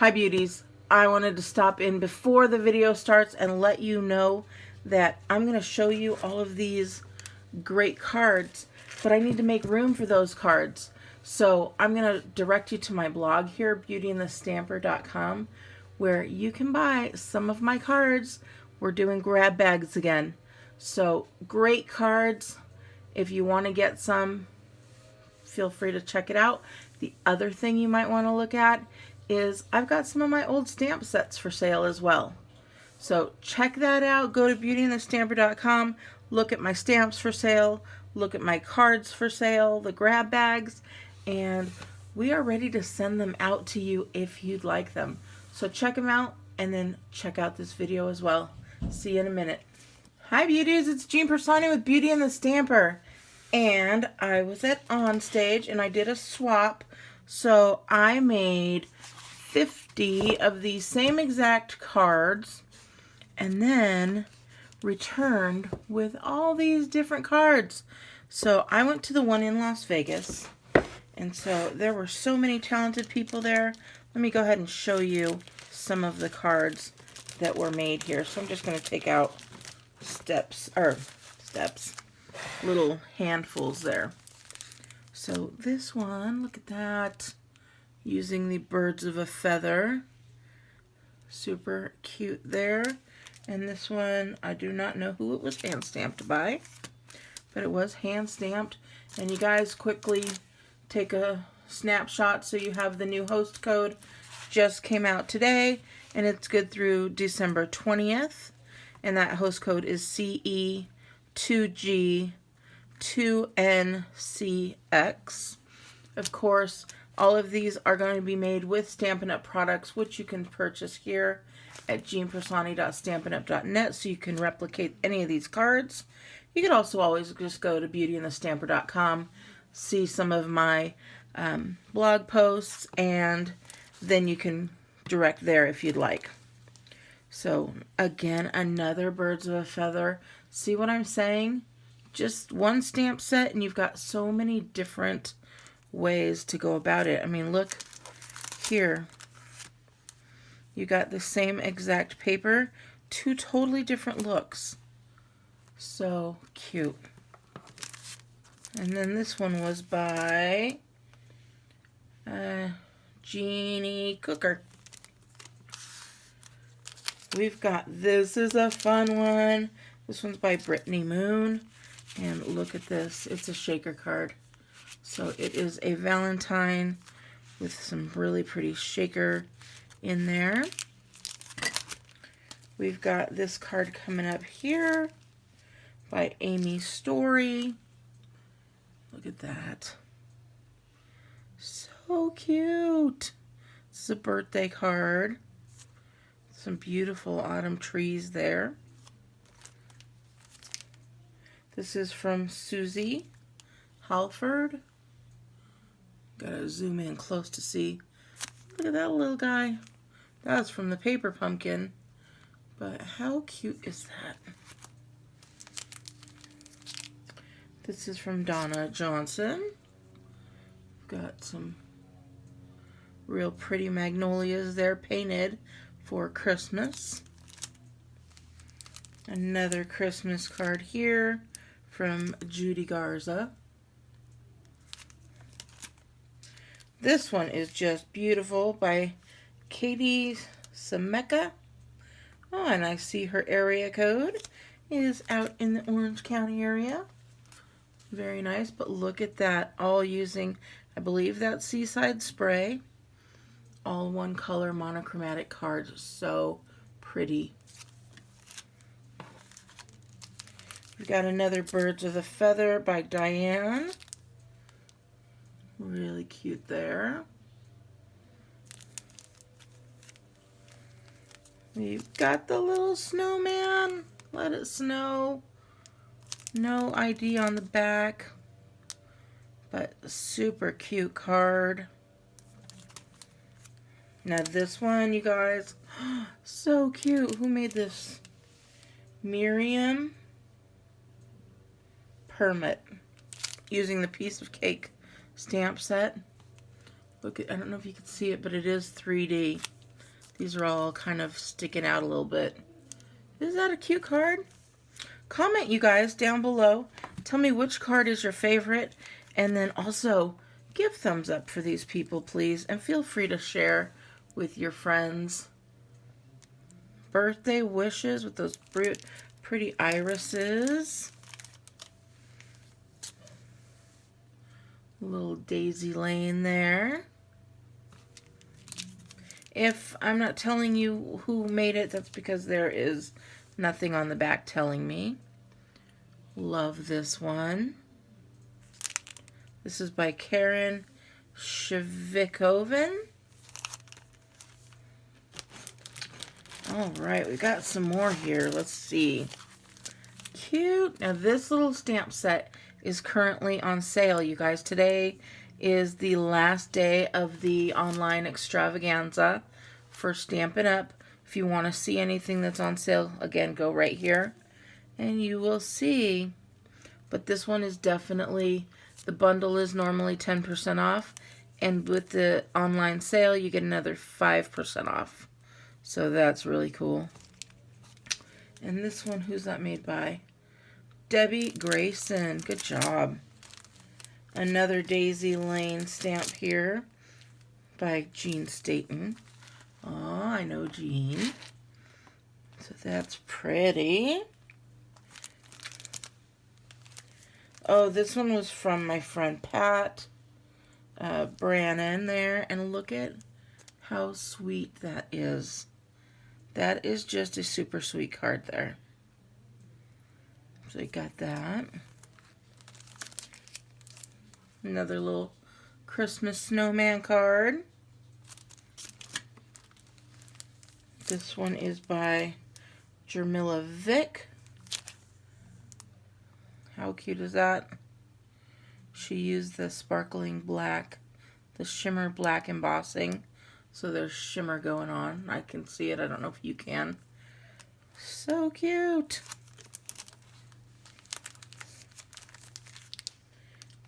Hi beauties, I wanted to stop in before the video starts and let you know that I'm going to show you all of these great cards, but I need to make room for those cards. So I'm going to direct you to my blog here, beautyandthestamper.com, where you can buy some of my cards. We're doing grab bags again. So great cards. If you want to get some, feel free to check it out. The other thing you might want to look at is I've got some of my old stamp sets for sale as well. So check that out. Go to beautyandthestamper.com, look at my stamps for sale, look at my cards for sale, the grab bags, and we are ready to send them out to you if you'd like them. So check them out and then check out this video as well. See you in a minute. Hi beauties, it's Jean Piersanti with Beauty and the Stamper. And I was at OnStage and I did a swap. So I made 50 of these same exact cards and then returned with all these different cards. So I went to the one in Las Vegas, and so there were so many talented people there. Let me go ahead and show you some of the cards that were made here. So I'm just going to take out little handfuls there. So this one, look at that, using the birds of a feather. Super cute there. And this one, I do not know who it was hand stamped by, but it was hand stamped. And you guys quickly take a snapshot so you have the new host code. Just came out today, and it's good through December 20th. And that host code is CE2G2NCX. Of course, all of these are going to be made with Stampin' Up! Products, which you can purchase here at jeanpiersanti.stampinup.net, so you can replicate any of these cards. You could also always just go to beautyandthestamper.com, see some of my blog posts, and then you can direct there if you'd like. So again, another birds of a feather. See what I'm saying? Just one stamp set and you've got so many different ways to go about it. I mean, look here. You got the same exact paper, two totally different looks. So cute. And then this one was by Jeannie Cooker. We've got, this is a fun one. This one's by Brittany Moon. And look at this. It's a shaker card. So it is a Valentine with some really pretty shaker in there. We've got this card coming up here by Amy Story. Look at that. So cute. This is a birthday card. Some beautiful autumn trees there. This is from Susie Halford. Gotta zoom in close to see. Look at that little guy. That's from the paper pumpkin. But how cute is that? This is from Donna Johnson. Got some real pretty magnolias there painted for Christmas. Another Christmas card here from Judy Garza. This one is just beautiful by Katie Sameka. Oh, and I see her area code is out in the Orange County area. Very nice, but look at that. All using, I believe that's Seaside Spray. All one color monochromatic cards. So pretty. We've got another Birds of a Feather by Diane. Really cute there. We've got the little snowman. Let it snow. No ID on the back. But super cute card. Now this one, you guys, so cute. Who made this? Miriam Permit, using the Piece of Cake stamp set. Look at, I don't know if you can see it, but it is 3D. These are all kind of sticking out a little bit. Is that a cute card? Comment, you guys, down below. Tell me which card is your favorite. And then also, give thumbs up for these people, please. And feel free to share with your friends. Birthday wishes with those pretty irises. Little daisy lane there. If I'm not telling you who made it, that's because there is nothing on the back telling me. Love this one. This is by Karen Shevikoven. All right, we got some more here. Let's see. Cute. Now this little stamp set is currently on sale, you guys. Today is the last day of the online extravaganza for Stampin' Up. If you want to see anything that's on sale, again, go right here and you will see. But this one is definitely, the bundle is normally 10% off, and with the online sale you get another 5% off. So that's really cool. And this one, who's that made by? Debbie Grayson. Good job. Another Daisy Lane stamp here by Jean Staten. Oh, I know Jean. So that's pretty. Oh, this one was from my friend Pat Brannon there. And look at how sweet that is. That is just a super sweet card there. So you got that. Another little Christmas snowman card. This one is by Jermilla Vick. How cute is that? She used the sparkling black, the shimmer black embossing. So there's shimmer going on. I can see it. I don't know if you can. So cute.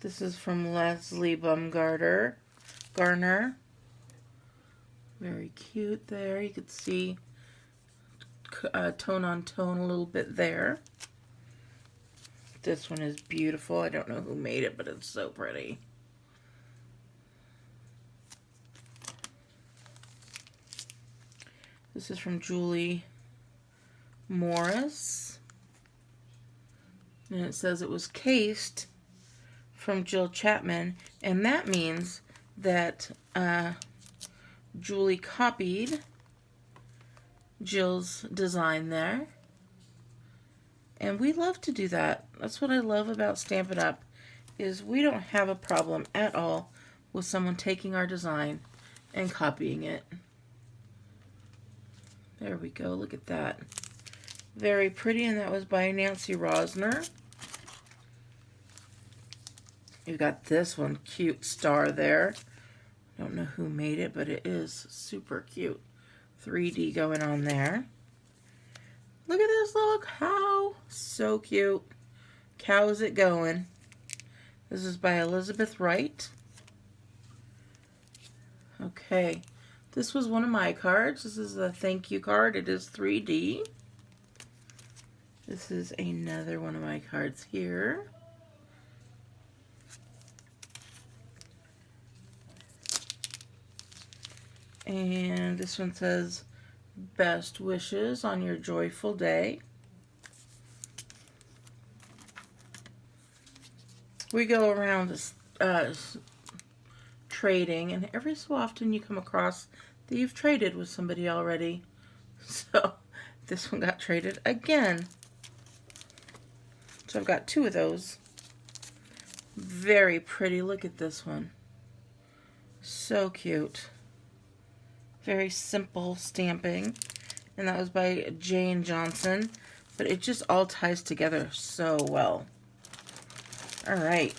This is from Leslie Garner. Very cute there. You could see tone on tone a little bit there. This one is beautiful. I don't know who made it, but it's so pretty. This is from Julie Morris. And it says it was cased from Jill Chapman. And that means that Julie copied Jill's design there. And we love to do that. That's what I love about Stampin' Up! Is we don't have a problem at all with someone taking our design and copying it. There we go. Look at that. Very pretty, and that was by Nancy Rosner. You got this one, cute star there. I don't know who made it, but it is super cute. 3D going on there. Look at this little cow. So cute. Cow is it going. This is by Elizabeth Wright. Okay. This was one of my cards. This is a thank you card. It is 3D. This is another one of my cards here. And this one says, best wishes on your joyful day. We go around trading, and every so often you come across that you've traded with somebody already. So this one got traded again. So I've got two of those. Very pretty. Look at this one. So cute. Very simple stamping. And that was by Jane Johnson. But it just all ties together so well. Alright.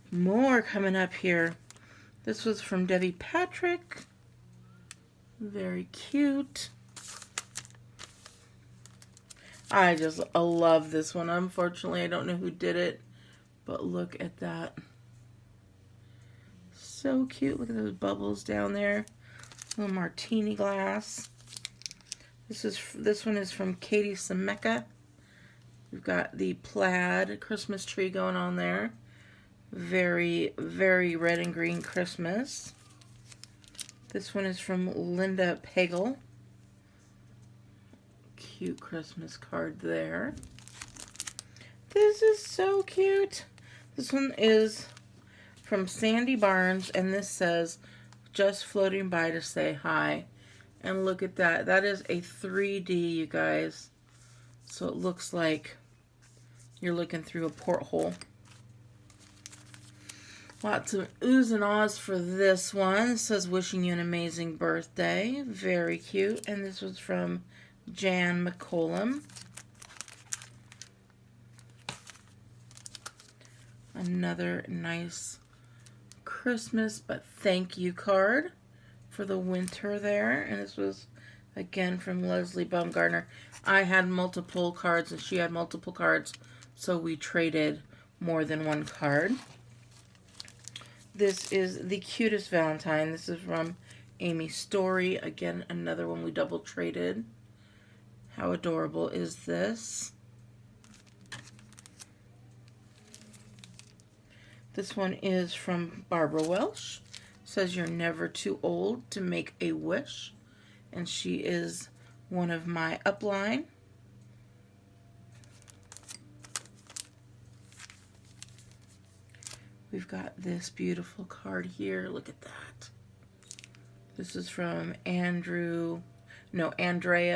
More coming up here. This was from Debbie Patrick. Very cute. I just love this one. Unfortunately, I don't know who did it. But look at that. So cute. Look at those bubbles down there. Little martini glass. This one is from Katie Sameka. We've got the plaid Christmas tree going on there. Very, very red and green Christmas. This one is from Linda Pagel. Cute Christmas card there. This is so cute. This one is from Sandy Barnes, and this says, "Just floating by to say hi." And look at that. That is a 3D, you guys. So it looks like you're looking through a porthole. Lots of oohs and ahs for this one. It says, "Wishing you an amazing birthday." Very cute. And this was from Jan McCollum. Another nice Christmas but thank you card for the winter there. And this was again from Leslie Baumgartner. I had multiple cards and she had multiple cards, so we traded more than one card. This is the cutest Valentine. This is from Amy Story. Again, another one we double traded. How adorable is this? This one is from Barbara Welsh. It says, "You're never too old to make a wish." And she is one of my upline. We've got this beautiful card here. Look at that. This is from Andrea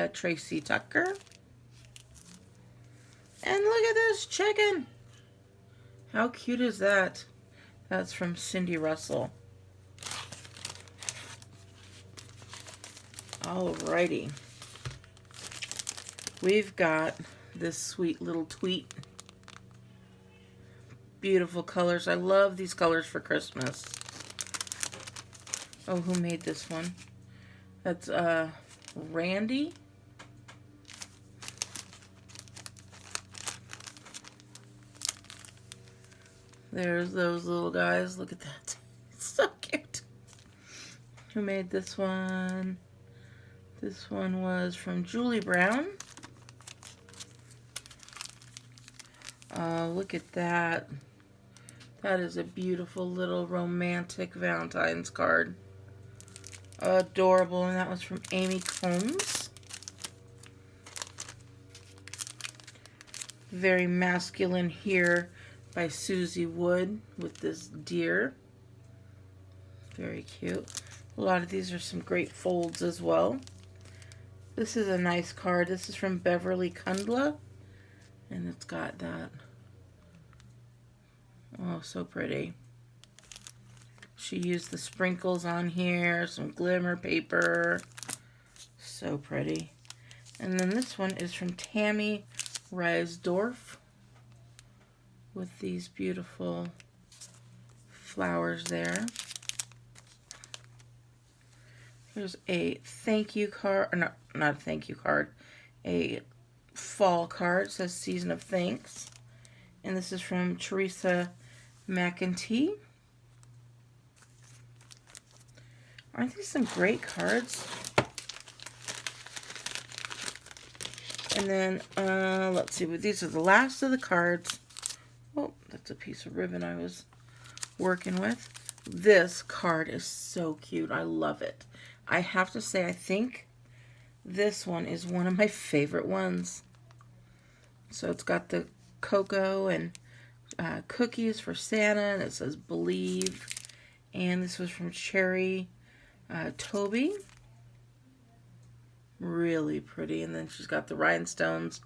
Tracy Tucker. And look at this chicken. How cute is that? That's from Cindy Russell. Alrighty. We've got this sweet little tweet. Beautiful colors. I love these colors for Christmas. Oh, who made this one? That's Randy. There's those little guys. Look at that. It's so cute. Who made this one? This one was from Julie Brown. Look at that. That is a beautiful little romantic Valentine's card. Adorable. And that was from Amy Combs. Very masculine here by Susie Wood with this deer. Very cute. A lot of these are some great folds as well. This is a nice card. This is from Beverly Kundla. And it's got that. Oh, so pretty. She used the sprinkles on here, some glimmer paper. So pretty. And then this one is from Tammy Reisdorf with these beautiful flowers there. Here's a thank you card, or no, not a thank you card, a fall card. It says Season of Thanks. And this is from Teresa McEntee. Aren't these some great cards? And then, let's see, these are the last of the cards. Oh, that's a piece of ribbon I was working with. This card is so cute. I love it. I have to say, I think this one is one of my favorite ones. So it's got the cocoa and cookies for Santa, and it says Believe. And this was from Cherry Toby. Really pretty. And then she's got the rhinestones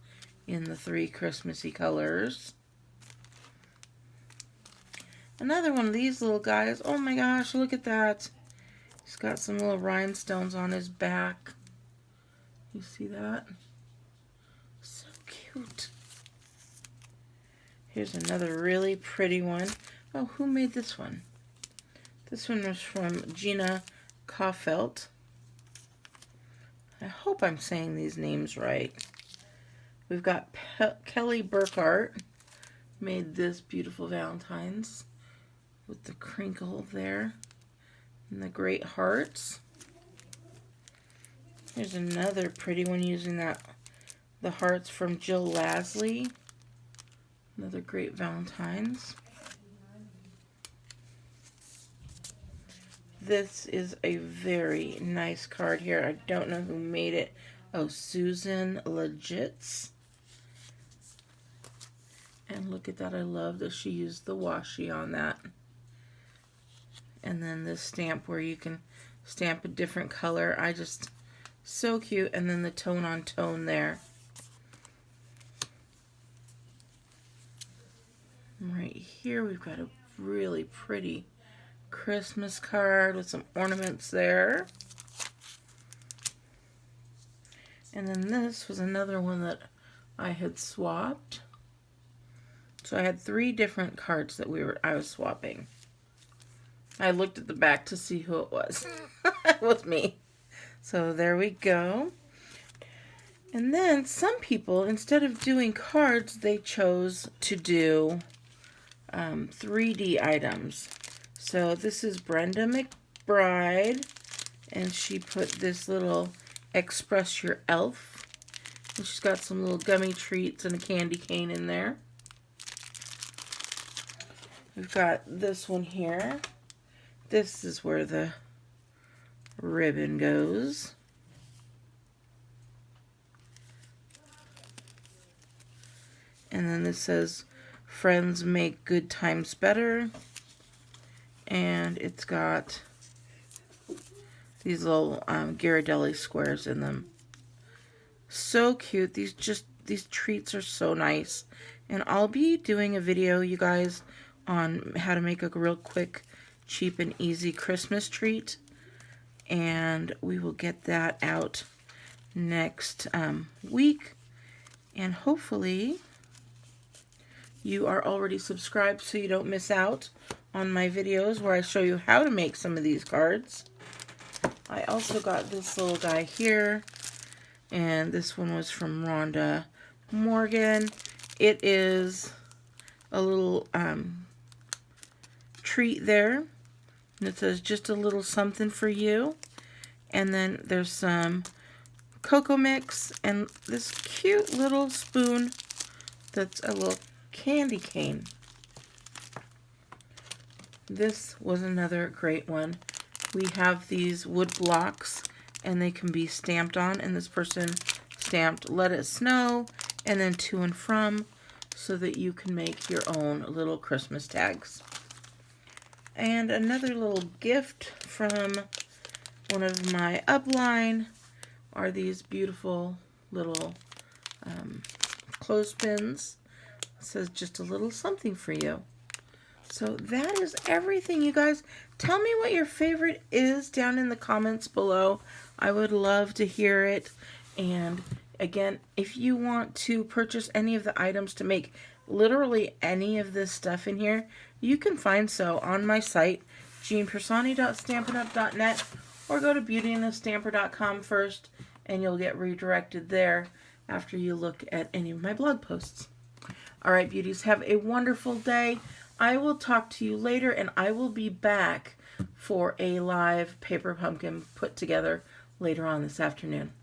in the 3 Christmassy colors. Another one of these little guys. Oh my gosh, look at that. He's got some little rhinestones on his back. You see that? So cute. Here's another really pretty one. Oh, who made this one? This one was from Gina Kaufelt. I hope I'm saying these names right. We've got Kelly Burkhart made this beautiful Valentine's with the crinkle there and the great hearts. Here's another pretty one using the hearts from Jill Lasley. Another great Valentine's. This is a very nice card here. I don't know who made it. Oh, Susan Legits. And look at that. I love that she used the washi on that. And then this stamp where you can stamp a different color. So cute. And then the tone on tone there. Right here we've got a really pretty Christmas card with some ornaments there. And then this was another one that I had swapped. So I had 3 different cards that I was swapping. I looked at the back to see who it was. It was me. So there we go. And then some people, instead of doing cards, they chose to do 3D items. So this is Brenda McBride, and she put this little Express Your Elf. And she's got some little gummy treats and a candy cane in there. We've got this one here. This is where the ribbon goes. And then this says, Friends Make Good Times Better. And it's got these little Ghirardelli squares in them. So cute. These treats are so nice. And I'll be doing a video, you guys, on how to make a real quick, cheap, and easy Christmas treat. And we will get that out next week. And hopefully you are already subscribed so you don't miss out on my videos where I show you how to make some of these cards. I also got this little guy here, and this one was from Rhonda Morgan. It is a little treat there, and it says just a little something for you. And then there's some cocoa mix and this cute little spoon that's a little candy cane. This was another great one. We have these wood blocks and they can be stamped on, and this person stamped Let It Snow and then To and From, so that you can make your own little Christmas tags. And another little gift from one of my upline are these beautiful little clothespins. It says just a little something for you. So that is everything, you guys. Tell me what your favorite is down in the comments below. I would love to hear it. And again, if you want to purchase any of the items to make literally any of this stuff in here, you can find so on my site, jeanpiersanti.stampinup.net, or go to beautyandthestamper.com first, and you'll get redirected there after you look at any of my blog posts. All right, beauties, have a wonderful day. I will talk to you later, and I will be back for a live paper pumpkin put together later on this afternoon.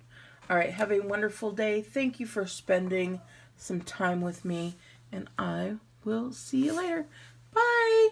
All right, have a wonderful day. Thank you for spending some time with me, and I will see you later. Bye.